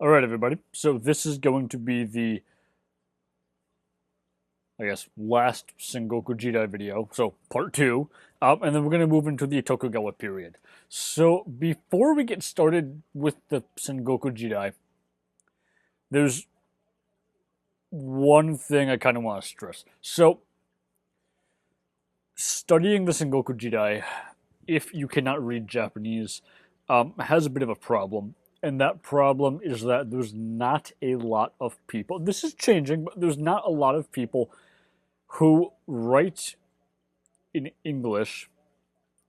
Alright, everybody. So this is going to be the, last Sengoku Jidai video. So, part 2. And then we're going to move into the Tokugawa period. So, before we get started with the Sengoku Jidai, there's one thing I kind of want to stress. So, studying the Sengoku Jidai, if you cannot read Japanese, has a bit of a problem. And that problem is that there's not a lot of people. This is changing, but there's not a lot of people who write in English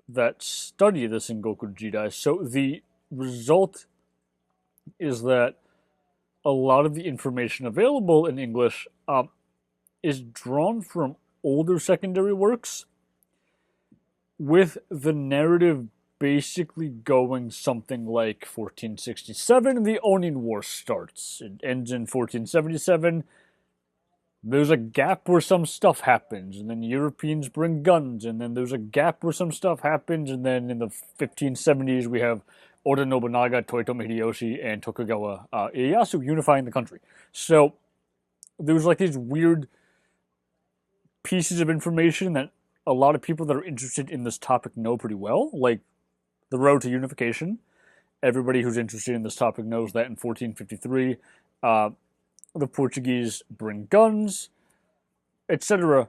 that study the Sengoku Jidai. So the result is that a lot of the information available in English is drawn from older secondary works, with the narrative basically going something like 1467, the Onin War starts. It ends in 1477. There's a gap where some stuff happens, and then Europeans bring guns, and then there's a gap where some stuff happens, and then in the 1570s we have Oda Nobunaga, Toyotomi Hideyoshi, and Tokugawa Ieyasu unifying the country. So there's like these weird pieces of information that a lot of people that are interested in this topic know pretty well, like the road to unification. Everybody who's interested in this topic knows that in 1453, the Portuguese bring guns, etc.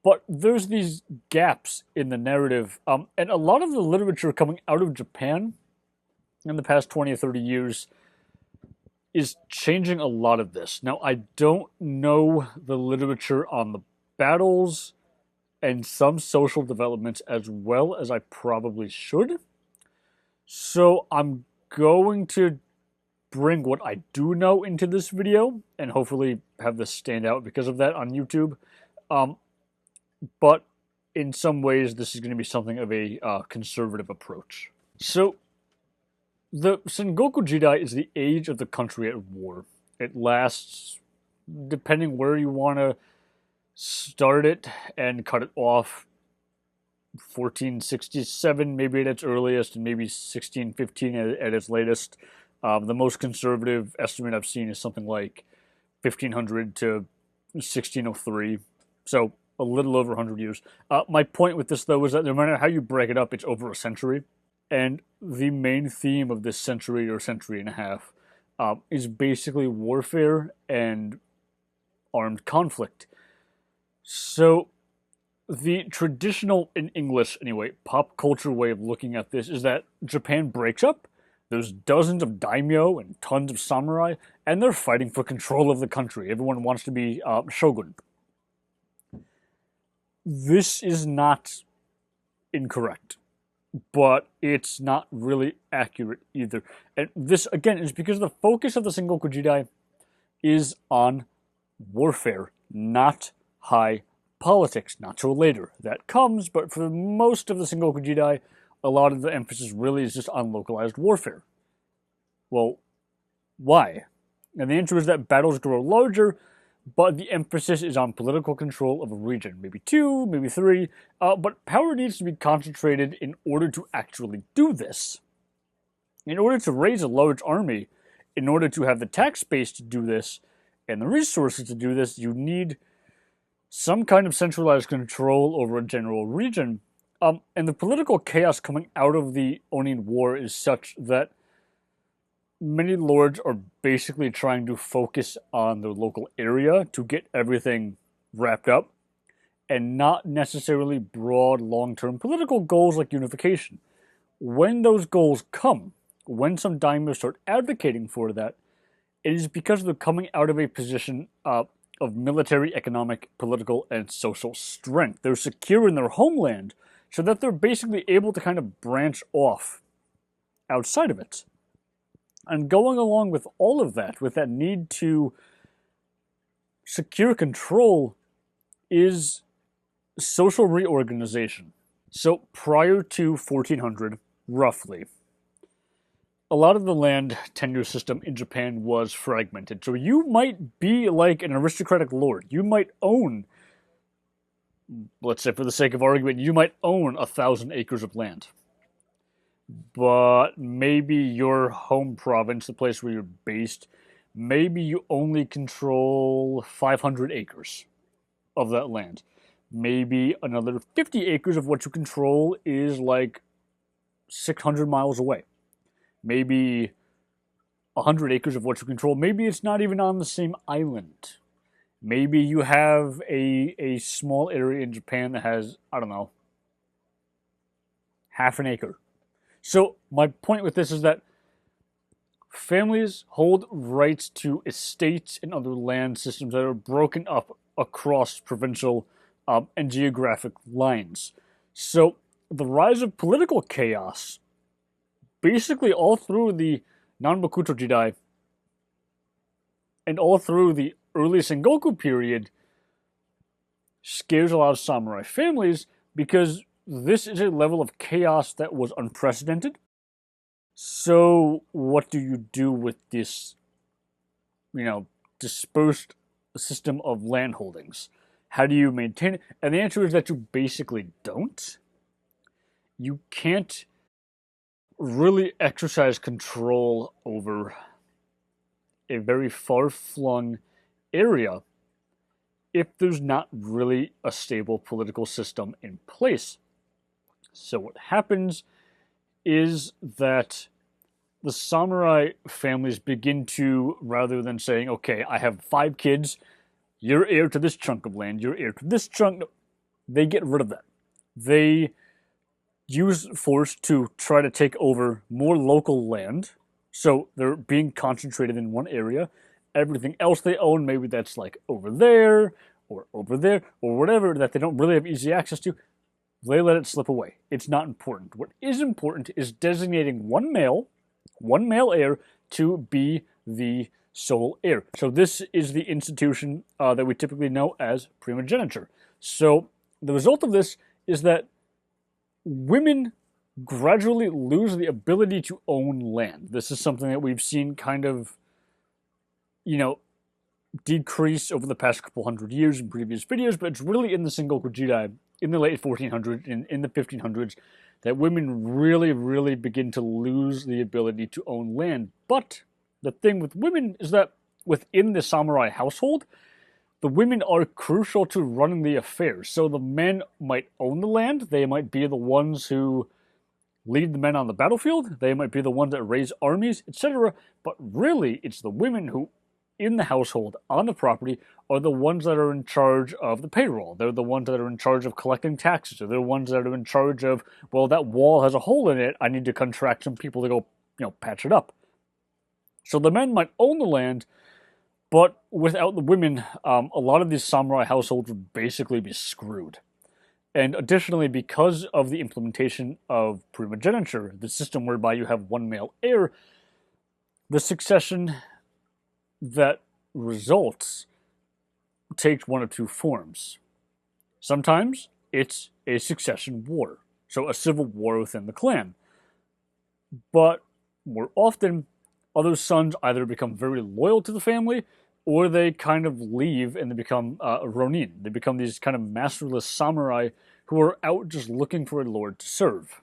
But there's these gaps in the narrative, and a lot of the literature coming out of Japan in the past 20 or 30 years is changing a lot of this. Now, I don't know the literature on the battles and some social developments as well as I probably should. So I'm going to bring what I do know into this video and hopefully have this stand out because of that on YouTube. But in some ways, this is going to be something of a conservative approach. So the Sengoku Jidai is the age of the country at war. It lasts, depending where you want to start it and cut it off, 1467 maybe at its earliest, and maybe 1615 at its latest. The most conservative estimate I've seen is something like 1500 to 1603, so a little over 100 years. My point with this, though, is that no matter how you break it up, it's over a century, and the main theme of this century or century and a half is basically warfare and armed conflict. So the traditional, in English anyway, pop culture way of looking at this is that Japan breaks up. There's dozens of daimyo and tons of samurai, and they're fighting for control of the country. Everyone wants to be shogun. This is not incorrect, but it's not really accurate either. And this, again, is because the focus of the Sengoku Jidai is on warfare, not high politics. Not till later. That comes, but for most of the Sengoku Jidai, a lot of the emphasis really is just on localized warfare. Well, why? And the answer is that battles grow larger, but the emphasis is on political control of a region. Maybe 2, maybe 3, but power needs to be concentrated in order to actually do this. In order to raise a large army, in order to have the tax base to do this, and the resources to do this, you need some kind of centralized control over a general region. And the political chaos coming out of the Onin War is such that many lords are basically trying to focus on their local area to get everything wrapped up, and not necessarily broad, long-term political goals like unification. When those goals come, when some daimyo start advocating for that, it is because they're coming out of a position of military, economic, political, and social strength. They're secure in their homeland, so that they're basically able to kind of branch off outside of it. And going along with all of that, with that need to secure control, is social reorganization. So prior to 1400, roughly, a lot of the land tenure system in Japan was fragmented. So you might be like an aristocratic lord. You might own, let's say for the sake of argument, you might own 1,000 acres of land. but maybe your home province, the place where you're based, maybe you only control 500 acres of that land. Maybe another 50 acres of what you control is like 600 miles away. Maybe 100 acres of what you control, maybe it's not even on the same island. Maybe you have a small area in Japan that has, I don't know, half an acre. So my point with this is that families hold rights to estates and other land systems that are broken up across provincial and geographic lines. So the rise of political chaos, basically all through the Nanbokuto Jidai and all through the early Sengoku period, scares a lot of samurai families because this is a level of chaos that was unprecedented. So, what do you do with this, dispersed system of land holdings? How do you maintain it? And the answer is that you basically don't. You can't really exercise control over a very far-flung area if there's not really a stable political system in place. So what happens is that the samurai families begin to, rather than saying, okay, I have 5 kids, you're heir to this chunk of land, you're heir to this chunk, they get rid of that. They use force to try to take over more local land, so they're being concentrated in one area. Everything else they own, maybe that's like over there, or whatever, that they don't really have easy access to, they let it slip away. It's not important. What is important is designating one male heir to be the sole heir. So this is the institution that we typically know as primogeniture. So the result of this is that women gradually lose the ability to own land. This is something that we've seen kind of, decrease over the past couple hundred years in previous videos, but it's really in the Sengoku Jidai in the late 1400s and in the 1500s that women really, really begin to lose the ability to own land. But the thing with women is that within the samurai household, the women are crucial to running the affairs. So the men might own the land, they might be the ones who lead the men on the battlefield, they might be the ones that raise armies, etc. But really, it's the women who in the household, on the property, are the ones that are in charge of the payroll. They're the ones that are in charge of collecting taxes. Or they're the ones that are in charge of, well, that wall has a hole in it, I need to contract some people to go, patch it up. So the men might own the land, but without the women, a lot of these samurai households would basically be screwed. And additionally, because of the implementation of primogeniture, the system whereby you have one male heir, the succession that results takes one of two forms. Sometimes it's a succession war, so a civil war within the clan. But more often, other sons either become very loyal to the family, or they kind of leave and they become ronin. They become these kind of masterless samurai who are out just looking for a lord to serve.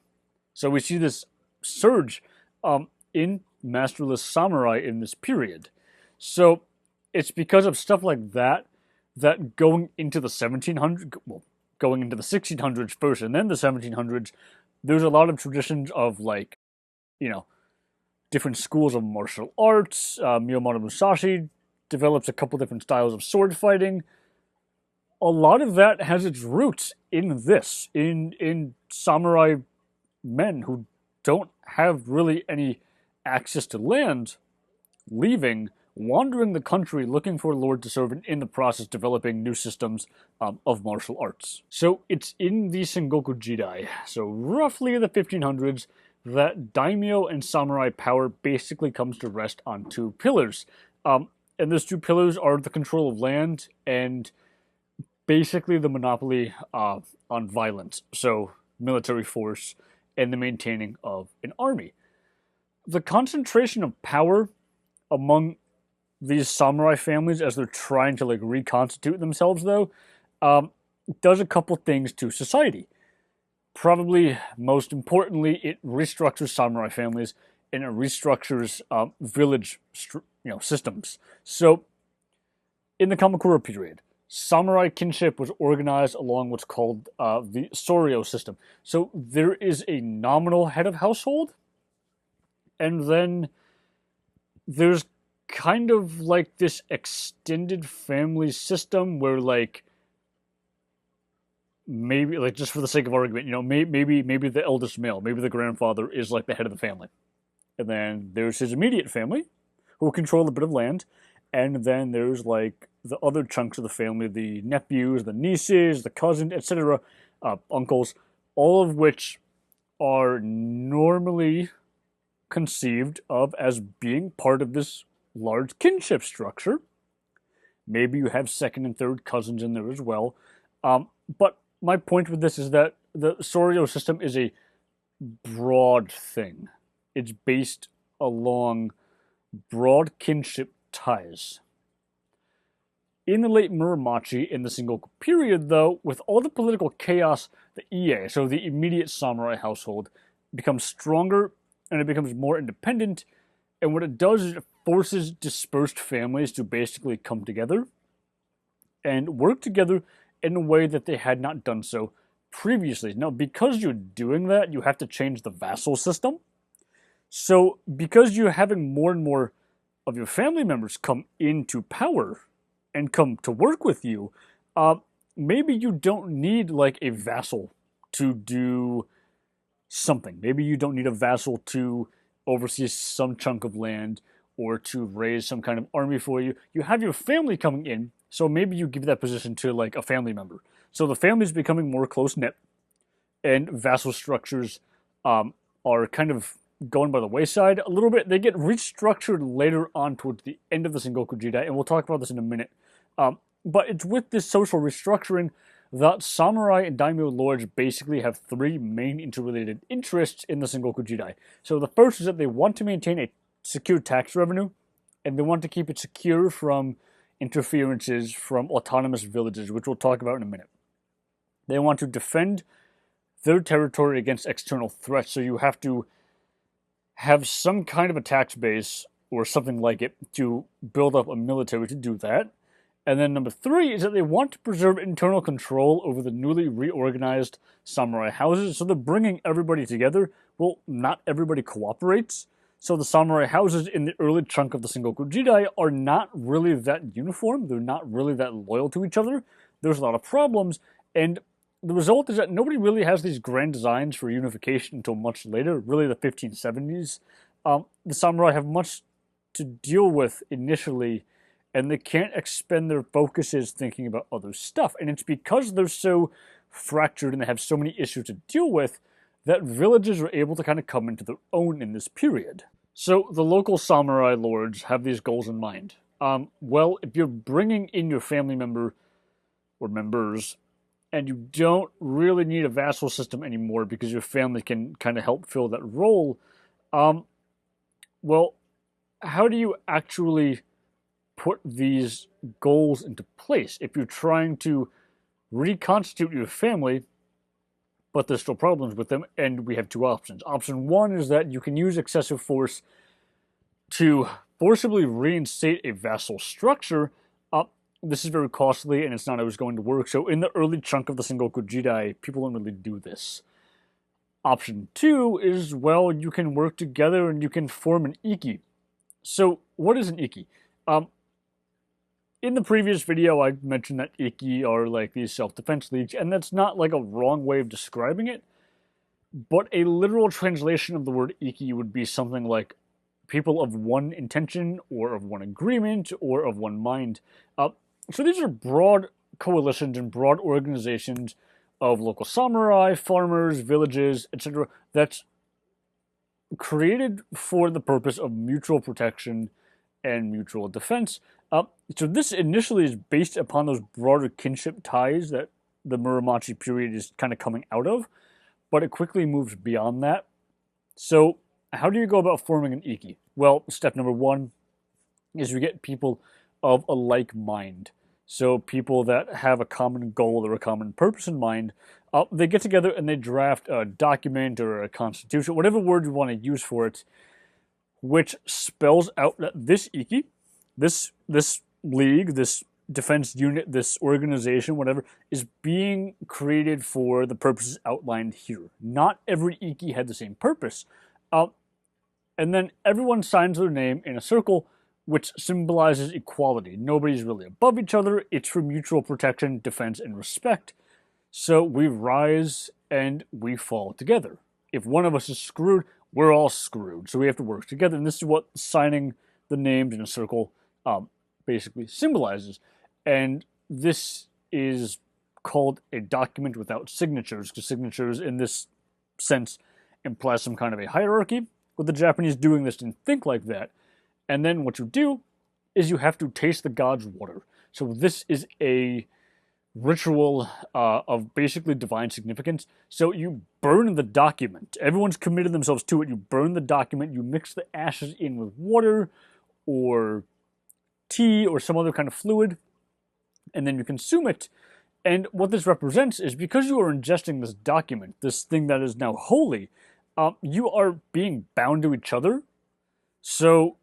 So we see this surge in masterless samurai in this period. So it's because of stuff like that that going into the 1700s, well, going into the 1600s first and then the 1700s, there's a lot of traditions of different schools of martial arts. Miyamoto Musashi develops a couple different styles of sword fighting. A lot of that has its roots in this, in samurai men who don't have really any access to land, wandering the country looking for a lord to serve, and in the process developing new systems of martial arts. So it's in the Sengoku Jidai, so roughly the 1500s, that daimyo and samurai power basically comes to rest on 2 pillars. And those 2 pillars are the control of land and basically the monopoly on violence, so military force and the maintaining of an army. The concentration of power among these samurai families as they're trying to reconstitute themselves, though, does a couple things to society. probably most importantly, it restructures samurai families and it restructures village systems. So in the Kamakura period, samurai kinship was organized along what's called the Soryo system. So there is a nominal head of household, and then there's kind of like this extended family system where like maybe like just for the sake of argument, maybe the eldest male, maybe the grandfather is like the head of the family. And then there's his immediate family who control a bit of land, and then there's like the other chunks of the family, the nephews, the nieces, the cousins, etc., uncles, all of which are normally conceived of as being part of this large kinship structure. Maybe you have second and third cousins in there as well. But my point with this is that the Soryo system is a broad thing. It's based along broad kinship ties. In the late Muromachi, in the Sengoku period, though, with all the political chaos, the Ie, so the immediate samurai household, becomes stronger and it becomes more independent. And what it does is it forces dispersed families to basically come together and work together in a way that they had not done so previously. Now, because you're doing that, you have to change the vassal system. So, because you're having more and more of your family members come into power and come to work with you, maybe you don't need like a vassal to do something. Maybe you don't need a vassal to oversee some chunk of land or to raise some kind of army for you. You have your family coming in, so maybe you give that position to like a family member. So the family is becoming more close-knit, and vassal structures are kind of going by the wayside a little bit. They get restructured later on towards the end of the Sengoku Jidai, and we'll talk about this in a minute. But it's with this social restructuring that samurai and daimyo lords basically have three main interrelated interests in the Sengoku Jidai. So the first is that they want to maintain a secure tax revenue, and they want to keep it secure from interferences from autonomous villages, which we'll talk about in a minute. They want to defend their territory against external threats, so you have to have some kind of a tax base or something like it to build up a military to do that. And then number three is that they want to preserve internal control over the newly reorganized samurai houses. So they're bringing everybody together. Well, not everybody cooperates. So the samurai houses in the early chunk of the Sengoku Jidai are not really that uniform. They're not really that loyal to each other. There's a lot of problems. And the result is that nobody really has these grand designs for unification until much later, really the 1570s. The samurai have much to deal with initially, and they can't expend their focuses thinking about other stuff. And it's because they're so fractured and they have so many issues to deal with that villages are able to kind of come into their own in this period. So the local samurai lords have these goals in mind. Well, if you're bringing in your family member or members, and you don't really need a vassal system anymore because your family can kind of help fill that role, well, how do you actually put these goals into place if you're trying to reconstitute your family, but there's still problems with them? And we have two options. Option one is that you can use excessive force to forcibly reinstate a vassal structure. This is very costly, and it's not always going to work. So in the early chunk of the Sengoku Jidai, people don't really do this. Option two is, well, you can work together and you can form an Iki. So what is an Iki? In the previous video, I mentioned that Iki are like these self-defense leagues, and that's not like a wrong way of describing it, but a literal translation of the word Iki would be something like people of one intention, or of one agreement, or of one mind. So these are broad coalitions and broad organizations of local samurai, farmers, villages, etc. that's created for the purpose of mutual protection and mutual defense. So this initially is based upon those broader kinship ties that the Muromachi period is kind of coming out of, but it quickly moves beyond that. So how do you go about forming an Iki? Well, step number one is you get people of a like mind. So people that have a common goal or a common purpose in mind. They get together and they draft a document or a constitution, whatever word you want to use for it, which spells out that this Iki, this league, this defense unit, this organization, whatever, is being created for the purposes outlined here. Not every Iki had the same purpose. And then everyone signs their name in a circle, which symbolizes equality. Nobody's really above each other. It's for mutual protection, defense, and respect. So we rise and we fall together. If one of us is screwed, we're all screwed. So we have to work together. And this is what signing the names in a circle basically symbolizes. And this is called a document without signatures, because signatures in this sense imply some kind of a hierarchy. But the Japanese doing this didn't think like that. And then what you do is you have to taste the god's water. So this is a ritual of basically divine significance. So you burn the document. Everyone's committed themselves to it. You burn the document. You mix the ashes in with water or tea or some other kind of fluid, and then you consume it. And what this represents is, because you are ingesting this document, this thing that is now holy, you are being bound to each other. So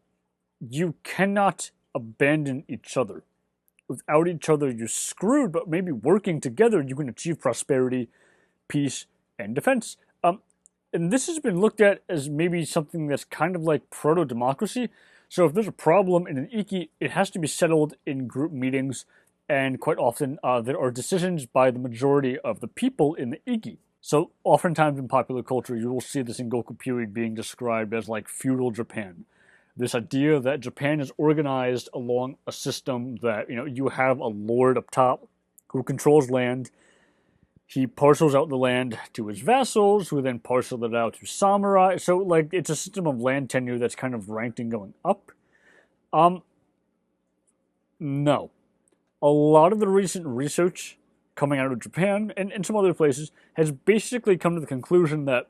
you cannot abandon each other. Without each other, you're screwed, but maybe working together, you can achieve prosperity, peace, and defense. And this has been looked at as maybe something that's kind of like proto-democracy. So if there's a problem in an Iki, it has to be settled in group meetings, and quite often there are decisions by the majority of the people in the Iki. So oftentimes in popular culture, you will see the Sengoku period being described as like feudal Japan. This idea that Japan is organized along a system that, you have a lord up top who controls land. He parcels out the land to his vassals, who then parcel it out to samurai. So, like, it's a system of land tenure that's kind of ranked and going up. No. A lot of the recent research coming out of Japan and some other places has basically come to the conclusion that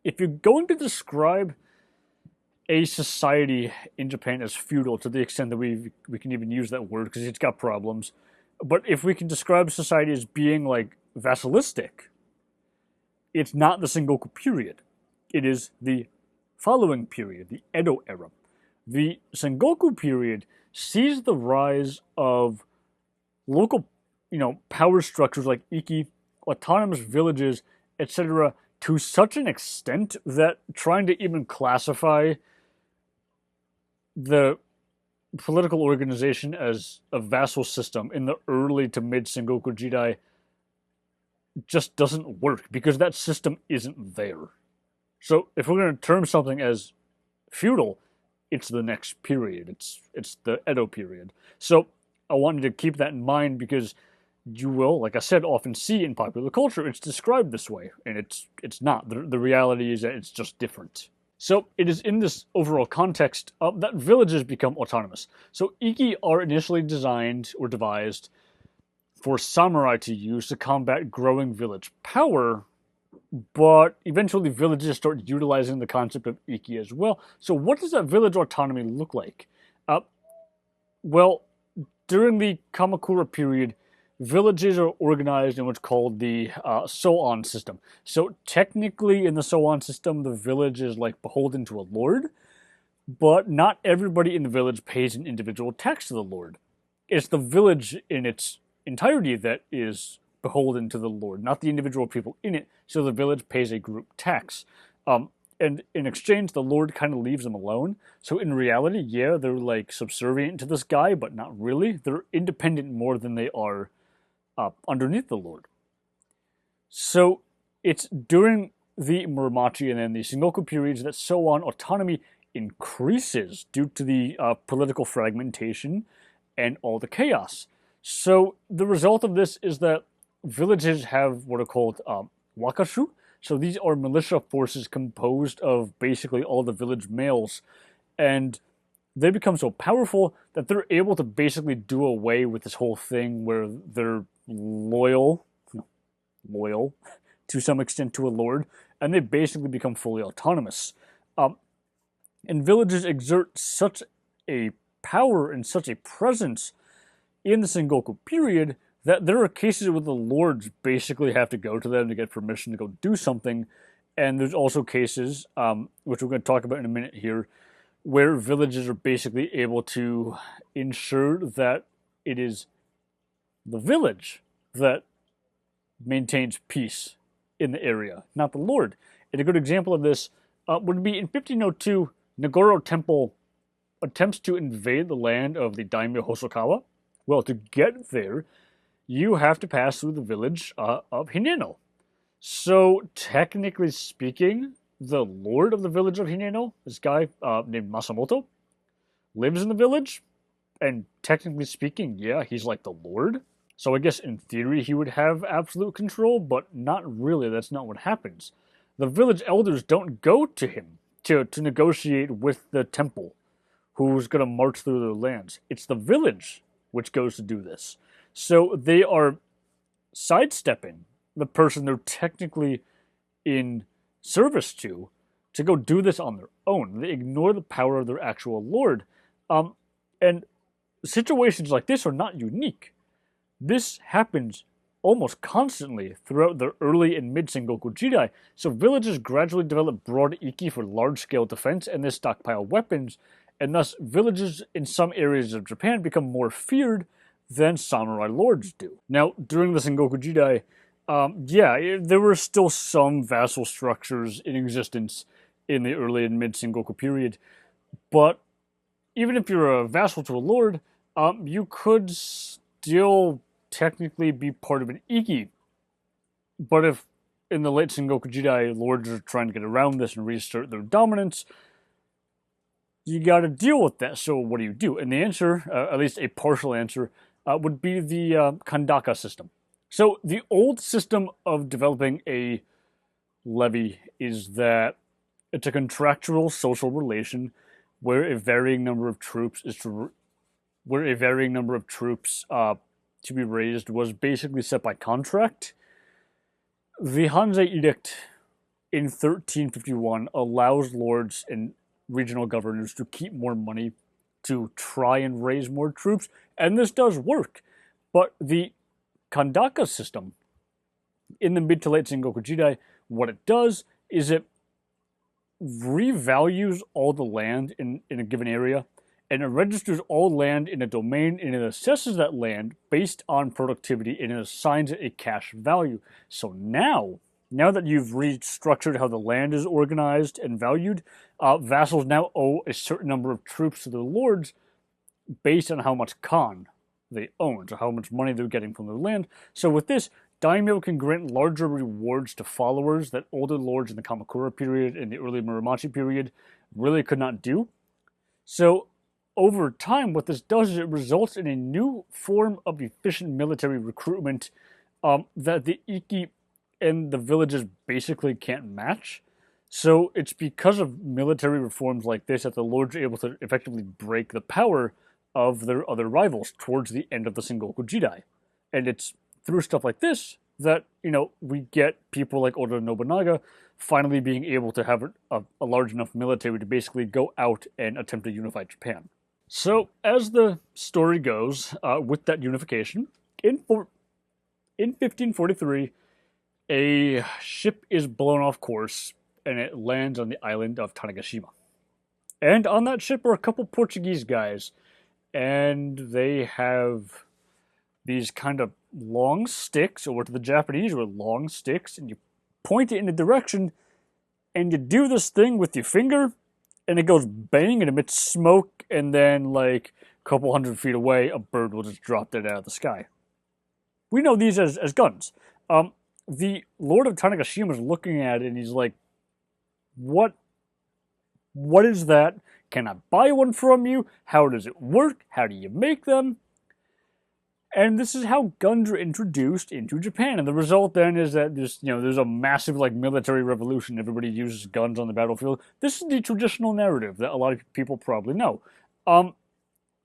if you're going to describe a society in Japan as feudal, to the extent that we can even use that word because it's got problems, but if we can describe society as being like vassalistic, it's not the Sengoku period. It is the following period, the Edo era. The Sengoku period sees the rise of local, power structures like Iki, autonomous villages, etc., to such an extent that trying to even classify the political organization as a vassal system in the early to mid Sengoku Jidai just doesn't work, because that system isn't there. So if we're going to term something as feudal, it's the next period. It's the Edo period. So I wanted to keep that in mind, because you will, like I said, often see in popular culture it's described this way, and it's not. The reality is that it's just different. So it is in this overall context that villages become autonomous. So Iki are initially designed or devised for samurai to use to combat growing village power, but eventually villages start utilizing the concept of Iki as well. So what does that village autonomy look like? Well, during the Kamakura period, villages are organized in what's called the Soan system. So technically in the Soan system, the village is like beholden to a lord, but not everybody in the village pays an individual tax to the lord. It's the village in its entirety that is beholden to the lord, not the individual people in it. So the village pays a group tax. And in exchange, the lord kind of leaves them alone. So in reality, yeah, they're like subservient to this guy, but not really. They're independent more than they are underneath the lord. So it's during the Muromachi and then the Sengoku periods that Soan autonomy increases due to the political fragmentation and all the chaos. So the result of this is that villages have what are called wakashu. So these are militia forces composed of basically all the village males, and they become so powerful that they're able to basically do away with this whole thing where they're loyal to some extent to a lord, and they basically become fully autonomous. And villages exert such a power and such a presence in the Sengoku period that there are cases where the lords basically have to go to them to get permission to go do something, and there's also cases, which we're going to talk about in a minute here, where villages are basically able to ensure that it is the village that maintains peace in the area, not the lord. And a good example of this would be in 1502, Nagoro Temple attempts to invade the land of the daimyo Hosokawa. Well, to get there, you have to pass through the village of Hineno. So, technically speaking, the lord of the village of Hineno, this guy named Masamoto, lives in the village, and technically speaking, yeah, he's like the lord. So I guess in theory he would have absolute control, but not really. That's not what happens. The village elders don't go to him to negotiate with the temple, who's going to march through their lands. It's the village which goes to do this. So they are sidestepping the person they're technically in service to go do this on their own. They ignore the power of their actual lord. And situations like this are not unique. This happens almost constantly throughout the early and mid Sengoku Jidai. So villages gradually develop broad iki for large-scale defense, and they stockpile weapons, and thus villages in some areas of Japan become more feared than samurai lords do. Now, during the Sengoku Jidai, there were still some vassal structures in existence in the early and mid Sengoku period, but even if you're a vassal to a lord, you could still technically be part of an iki. But if in the late Sengoku Jidai, lords are trying to get around this and reassert their dominance, you got to deal with that. So what do? And the answer, at least a partial answer, would be the Kandaka system. So the old system of developing a levy is that it's a contractual social relation where a varying number of troops to be raised was basically set by contract. The Hanzei Edict in 1351 allows lords and regional governors to keep more money to try and raise more troops, and this does work. But the Kandaka system in the mid to late Sengoku Jidai, what it does is it revalues all the land in a given area, and it registers all land in a domain, and it assesses that land based on productivity, and it assigns it a cash value. So now that you've restructured how the land is organized and valued, vassals now owe a certain number of troops to their lords based on how much kan they own, so how much money they're getting from their land. So with this, daimyo can grant larger rewards to followers that older lords in the Kamakura period and the early Muromachi period really could not do. So over time, what this does is it results in a new form of efficient military recruitment that the iki and the villages basically can't match. So it's because of military reforms like this that the lords are able to effectively break the power of their other rivals towards the end of the Sengoku Jidai. And it's through stuff like this that, we get people like Oda Nobunaga finally being able to have a large enough military to basically go out and attempt to unify Japan. So, as the story goes, with that unification, in 1543, a ship is blown off course, and it lands on the island of Tanegashima. And on that ship are a couple Portuguese guys, and they have these kind of long sticks, or to the Japanese were long sticks, and you point it in a direction, and you do this thing with your finger, and it goes bang and emits smoke, and then like a couple 100 feet away, a bird will just drop that out of the sky. We know these as guns. The Lord of Tanegashima is looking at it, and he's like, What is that? Can I buy one from you? How does it work? How do you make them? And this is how guns are introduced into Japan. And the result then is that there's a massive military revolution. Everybody uses guns on the battlefield. This is the traditional narrative that a lot of people probably know. A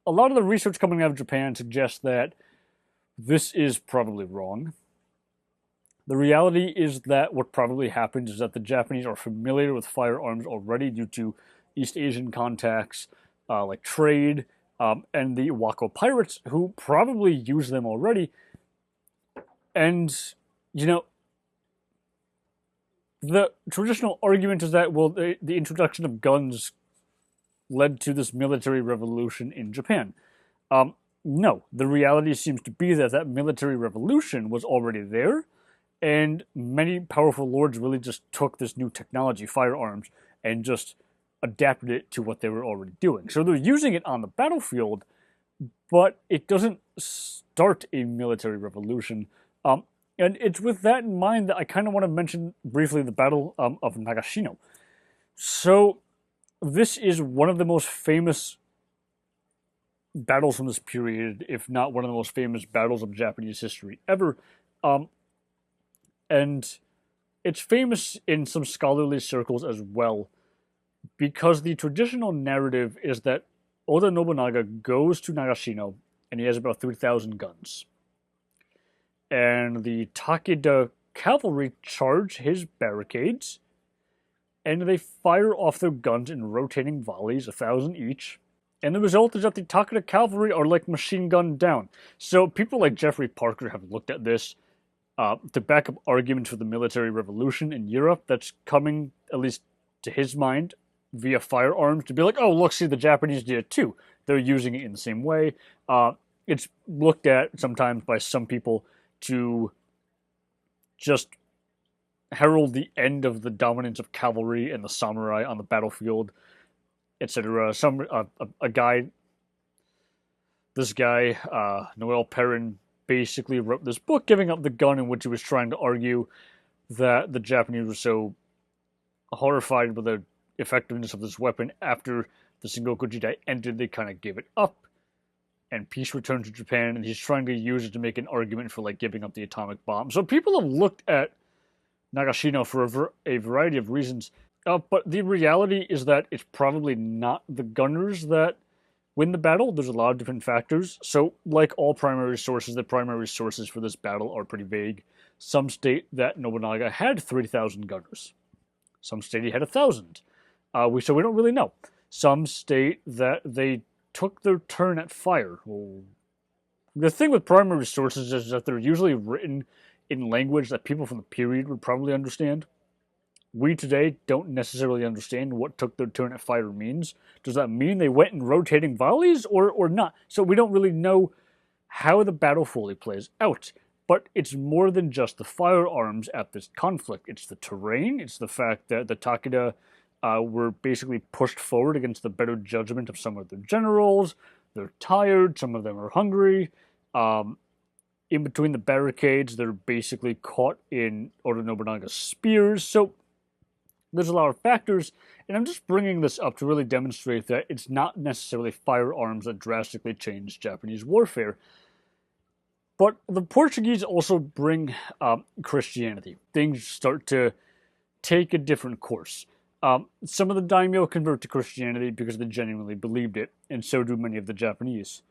lot of the research coming out of Japan suggests that this is probably wrong. The reality is that what probably happened is that the Japanese are familiar with firearms already due to East Asian contacts, like trade, and the Wako pirates, who probably use them already. And, you know, the traditional argument is that, well, the introduction of guns led to this military revolution in Japan. No, the reality seems to be that that military revolution was already there, and many powerful lords really just took this new technology, firearms, and just adapted it to what they were already doing. So they're using it on the battlefield, but it doesn't start a military revolution. And it's with that in mind that I kind of want to mention briefly the Battle of Nagashino. So this is one of the most famous battles from this period, if not one of the most famous battles of Japanese history ever. And it's famous in some scholarly circles as well, because the traditional narrative is that Oda Nobunaga goes to Nagashino and he has about 3,000 guns. And the Takeda cavalry charge his barricades, and they fire off their guns in rotating volleys, 1,000 each. And the result is that the Takeda cavalry are like machine gunned down. So people like Jeffrey Parker have looked at this to back up arguments for the military revolution in Europe that's coming, at least to his mind, via firearms, to be like, oh, look, see, the Japanese did it too. They're using it in the same way. It's looked at sometimes by some people to just herald the end of the dominance of cavalry and the samurai on the battlefield, etc. This guy, Noel Perrin, basically wrote this book giving up the gun, in which he was trying to argue that the Japanese were so horrified with the effectiveness of this weapon after the Sengoku Jidai ended, they kind of gave it up, and peace returned to Japan, and he's trying to use it to make an argument for, like, giving up the atomic bomb. So people have looked at Nagashino for a variety of reasons, but the reality is that it's probably not the gunners that win the battle. There's a lot of different factors. So, like all primary sources, the primary sources for this battle are pretty vague. Some state that Nobunaga had 3,000 gunners. Some state he had 1,000. So we don't really know. Some state that they took their turn at fire. Well, the thing with primary sources is that they're usually written in language that people from the period would probably understand. We today don't necessarily understand what took their turn at fire means. Does that mean they went in rotating volleys or not? So we don't really know how the battle fully plays out. But it's more than just the firearms at this conflict. It's the terrain. It's the fact that the Takeda were basically pushed forward against the better judgment of some of their generals. They're tired. Some of them are hungry. In between the barricades, they're basically caught in Oda Nobunaga's spears. So there's a lot of factors, and I'm just bringing this up to really demonstrate that it's not necessarily firearms that drastically changed Japanese warfare. But the Portuguese also bring Christianity. Things start to take a different course. Some of the daimyo convert to Christianity because they genuinely believed it, and so do many of the Japanese.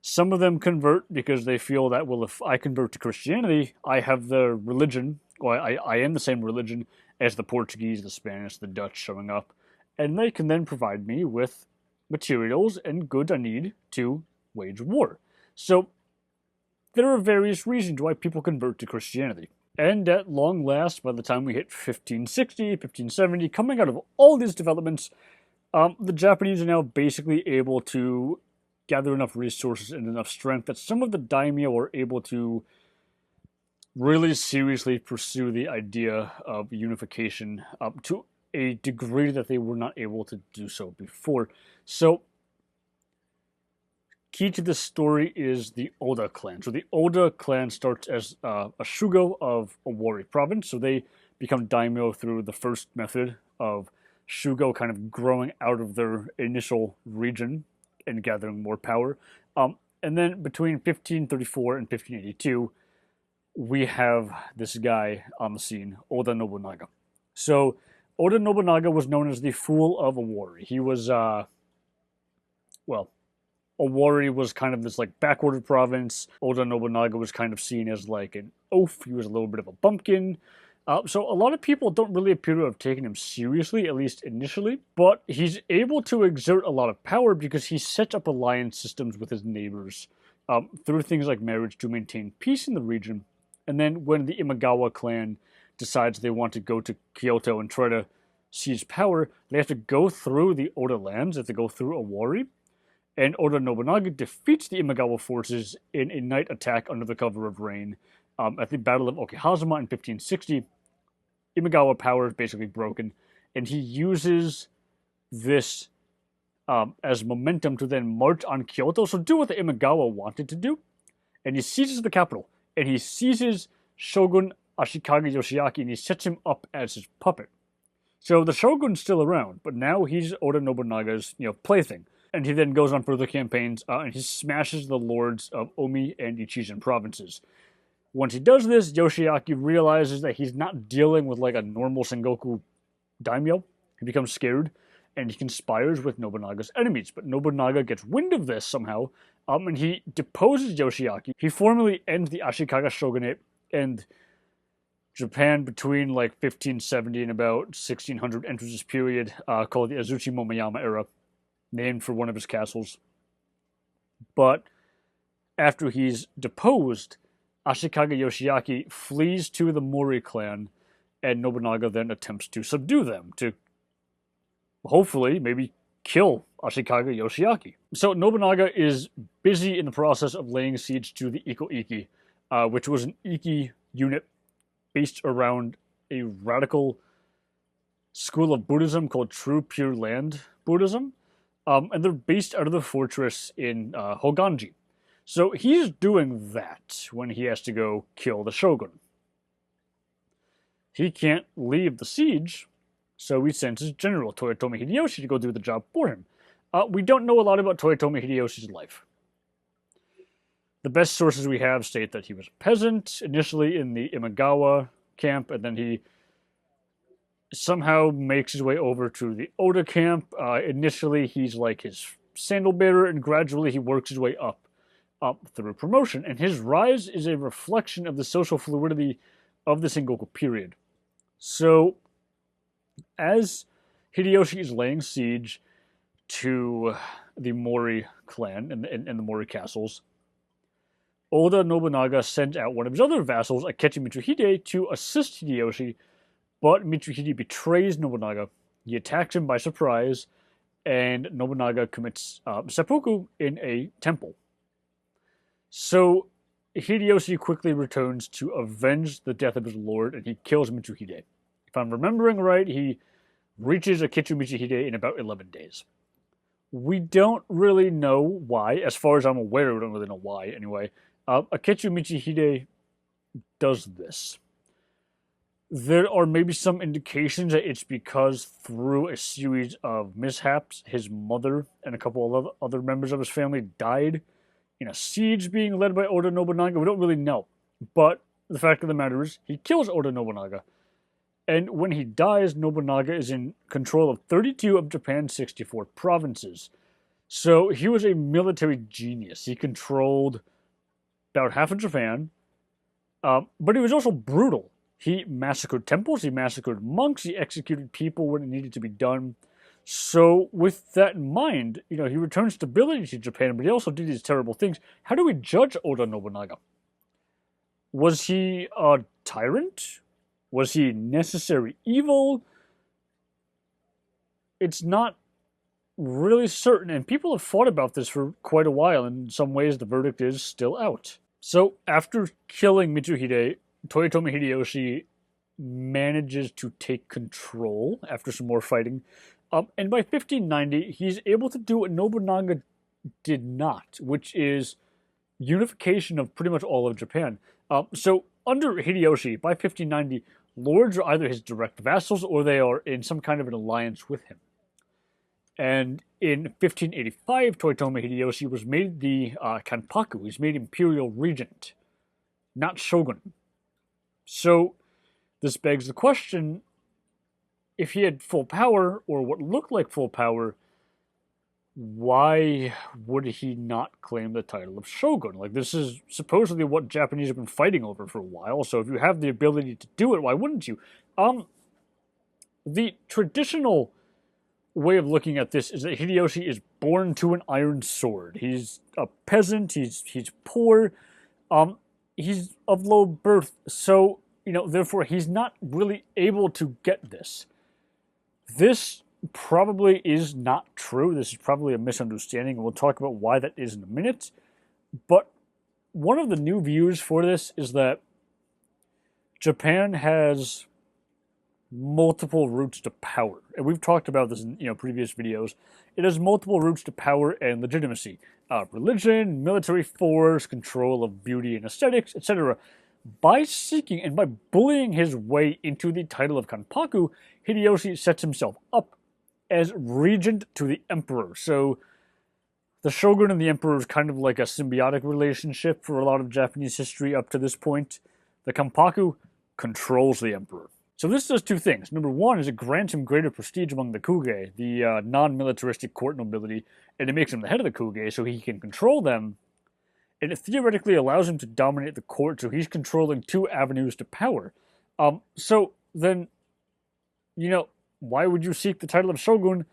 Some of them convert because they feel that, well, if I convert to Christianity, I have the religion, or I am the same religion as the Portuguese, the Spanish, the Dutch showing up, and they can then provide me with materials and goods I need to wage war. So there are various reasons why people convert to Christianity. And at long last, by the time we hit 1560, 1570, coming out of all these developments, the Japanese are now basically able to gather enough resources and enough strength that some of the daimyo are able to really seriously pursue the idea of unification to a degree that they were not able to do so before. So, key to this story is the Oda Clan. So the Oda Clan starts as a shugo of Owari province. So they become daimyo through the first method of shugo kind of growing out of their initial region and gathering more power. And then between 1534 and 1582, we have this guy on the scene, Oda Nobunaga. So Oda Nobunaga was known as the Fool of Owari. He was, Owari was kind of this like backward province. Oda Nobunaga was kind of seen as like an oaf. He was a little bit of a bumpkin. So a lot of people don't really appear to have taken him seriously, at least initially. But he's able to exert a lot of power because he sets up alliance systems with his neighbors through things like marriage to maintain peace in the region. And then when the Imagawa clan decides they want to go to Kyoto and try to seize power, they have to go through the Oda lands, they have to go through Owari, and Oda Nobunaga defeats the Imagawa forces in a night attack under the cover of rain at the Battle of Okihazuma in 1560. Imagawa power is basically broken, and he uses this as momentum to then march on Kyoto, so do what the Imagawa wanted to do, and he seizes the capital, and he seizes Shogun Ashikaga Yoshiaki, and he sets him up as his puppet. So the Shogun's still around, but now he's Oda Nobunaga's plaything. And he then goes on further campaigns, and he smashes the lords of Omi and Ichizen provinces. Once he does this, Yoshiaki realizes that he's not dealing with like a normal Sengoku daimyo. He becomes scared, and he conspires with Nobunaga's enemies. But Nobunaga gets wind of this somehow, and he deposes Yoshiaki. He formally ends the Ashikaga shogunate, and Japan between like 1570 and about 1600 enters this period called the Azuchi Momoyama era, named for one of his castles. But after he's deposed, Ashikaga Yoshiaki flees to the Mori clan, and Nobunaga then attempts to subdue them, to hopefully maybe kill Ashikaga Yoshiaki. So Nobunaga is busy in the process of laying siege to the Iko-Iki, which was an Iki unit based around a radical school of Buddhism called True Pure Land Buddhism. And they're based out of the fortress in Hoganji. So he's doing that when he has to go kill the shogun. He can't leave the siege, so he sends his general, Toyotomi Hideyoshi, to go do the job for him. We don't know a lot about Toyotomi Hideyoshi's life. The best sources we have state that he was a peasant, initially in the Imagawa camp, and then he somehow makes his way over to the Oda camp. Initially, he's like his sandal bearer, and gradually he works his way up through promotion. And his rise is a reflection of the social fluidity of the Sengoku period. So, as Hideyoshi is laying siege to the Mori clan and the Mori castles, Oda Nobunaga sends out one of his other vassals, Akechi Mitsuhide, to assist Hideyoshi, but Mitsuhide betrays Nobunaga. He attacks him by surprise, and Nobunaga commits seppuku in a temple. So Hideyoshi quickly returns to avenge the death of his lord, and he kills Mitsuhide. If I'm remembering right, he reaches Akechi Mitsuhide in about 11 days. We don't really know why. As far as I'm aware, we don't really know why, anyway. Akechi Mitsuhide does this. There are maybe some indications that it's because through a series of mishaps, his mother and a couple of other members of his family died in a siege being led by Oda Nobunaga. We don't really know. But the fact of the matter is, he kills Oda Nobunaga. And when he dies, Nobunaga is in control of 32 of Japan's 64 provinces. So he was a military genius. He controlled about half of Japan, but he was also brutal. He massacred temples, he massacred monks, he executed people when it needed to be done. So with that in mind, he returned stability to Japan, but he also did these terrible things. How do we judge Oda Nobunaga? Was he a tyrant? Was he necessary evil? It's not really certain, and people have fought about this for quite a while, and in some ways the verdict is still out. So after killing Mitsuhide, Toyotomi Hideyoshi manages to take control after some more fighting, and by 1590, he's able to do what Nobunaga did not, which is unification of pretty much all of Japan. So under Hideyoshi, by 1590, lords are either his direct vassals or they are in some kind of an alliance with him. And in 1585, Toyotomi Hideyoshi was made the Kanpaku. He's made imperial regent, not shogun. So this begs the question, if he had full power, or what looked like full power, why would he not claim the title of shogun? Like, this is supposedly what Japanese have been fighting over for a while, so if you have the ability to do it, why wouldn't you? The traditional way of looking at this is that Hideyoshi is born to an iron sword. He's a peasant, he's poor. he's of low birth, so, therefore he's not really able to get this. This probably is not true. This is probably a misunderstanding, and we'll talk about why that is in a minute. But one of the new views for this is that Japan has multiple routes to power. And we've talked about this in previous videos. It has multiple routes to power and legitimacy. Religion, military force, control of beauty and aesthetics, etc. By seeking and by bullying his way into the title of Kanpaku, Hideyoshi sets himself up as regent to the emperor. So the shogun and the emperor is kind of like a symbiotic relationship for a lot of Japanese history up to this point. The Kanpaku controls the emperor. So this does two things. Number one is it grants him greater prestige among the Kuge, the non-militaristic court nobility, and it makes him the head of the Kuge so he can control them. And it theoretically allows him to dominate the court, so he's controlling two avenues to power. So then, why would you seek the title of shogun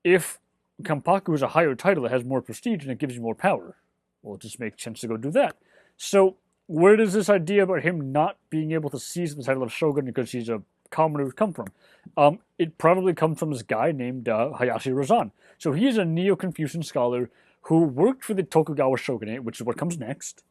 if Kanpaku is a higher title that has more prestige and it gives you more power? Well, it just makes sense to go do that. So where does this idea about him not being able to seize the title of shogun because he's a commoner come from? It probably comes from this guy named Hayashi Razan. So he is a Neo-Confucian scholar who worked for the Tokugawa shogunate, which is what comes next.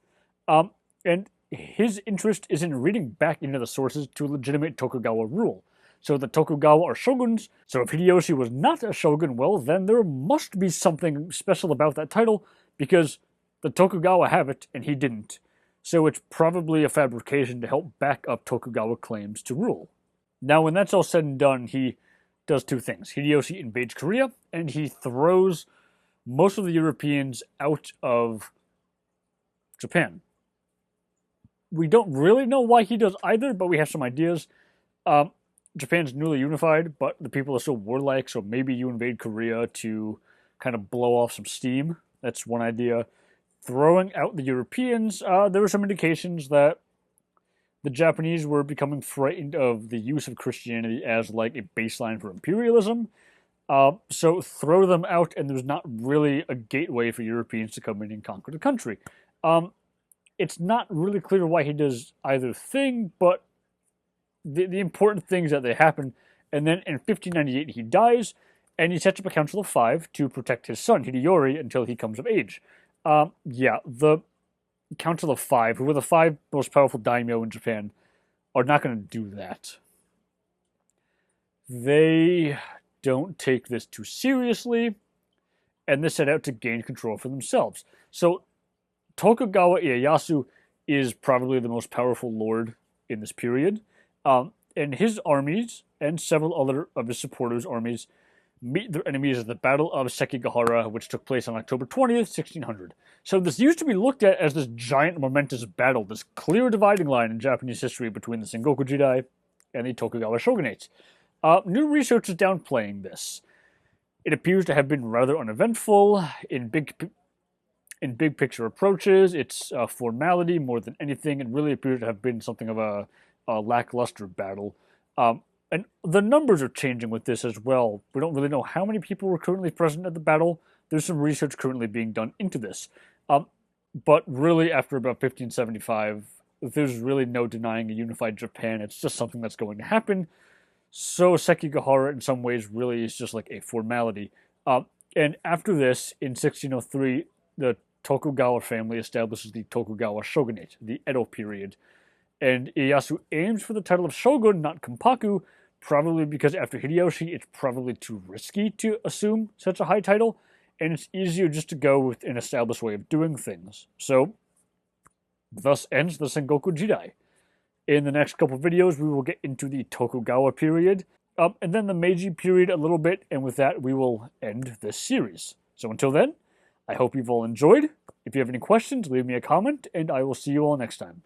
And his interest is in reading back into the sources to legitimate Tokugawa rule. So the Tokugawa are shoguns, so if Hideyoshi was not a shogun, well, then there must be something special about that title, because the Tokugawa have it, and he didn't. So it's probably a fabrication to help back up Tokugawa claims to rule. Now, when that's all said and done, he does two things. Hideyoshi invades Korea, and he throws most of the Europeans out of Japan. We don't really know why he does either, but we have some ideas. Japan's newly unified, but the people are still warlike, so maybe you invade Korea to kind of blow off some steam. That's one idea. Throwing out the Europeans, there were some indications that the Japanese were becoming frightened of the use of Christianity as like a baseline for imperialism. So throw them out, and there's not really a gateway for Europeans to come in and conquer the country. It's not really clear why he does either thing, but the important thing is that they happen. And then in 1598 he dies, and he sets up a Council of Five to protect his son, Hideyori, until he comes of age. The Council of Five, who are the five most powerful daimyo in Japan, are not going to do that. They don't take this too seriously, and they set out to gain control for themselves. So Tokugawa Ieyasu is probably the most powerful lord in this period, and his armies and several other of his supporters' armies meet their enemies at the Battle of Sekigahara, which took place on October 20th, 1600. So this used to be looked at as this giant momentous battle, this clear dividing line in Japanese history between the Sengoku Jidai and the Tokugawa shogunates. New research is downplaying this. It appears to have been rather uneventful in big picture approaches. It's a formality more than anything. It really appears to have been something of a lackluster battle. And the numbers are changing with this as well. We don't really know how many people were currently present at the battle. There's some research currently being done into this. But really, after about 1575, there's really no denying a unified Japan. It's just something that's going to happen. So Sekigahara, in some ways, really is just like a formality. And after this, in 1603, the Tokugawa family establishes the Tokugawa shogunate, the Edo period. And Ieyasu aims for the title of shogun, not Kanpaku, probably because after Hideyoshi, it's probably too risky to assume such a high title, and it's easier just to go with an established way of doing things. So, thus ends the Sengoku Jidai. In the next couple videos, we will get into the Tokugawa period, and then the Meiji period a little bit, and with that, we will end this series. So until then, I hope you've all enjoyed. If you have any questions, leave me a comment, and I will see you all next time.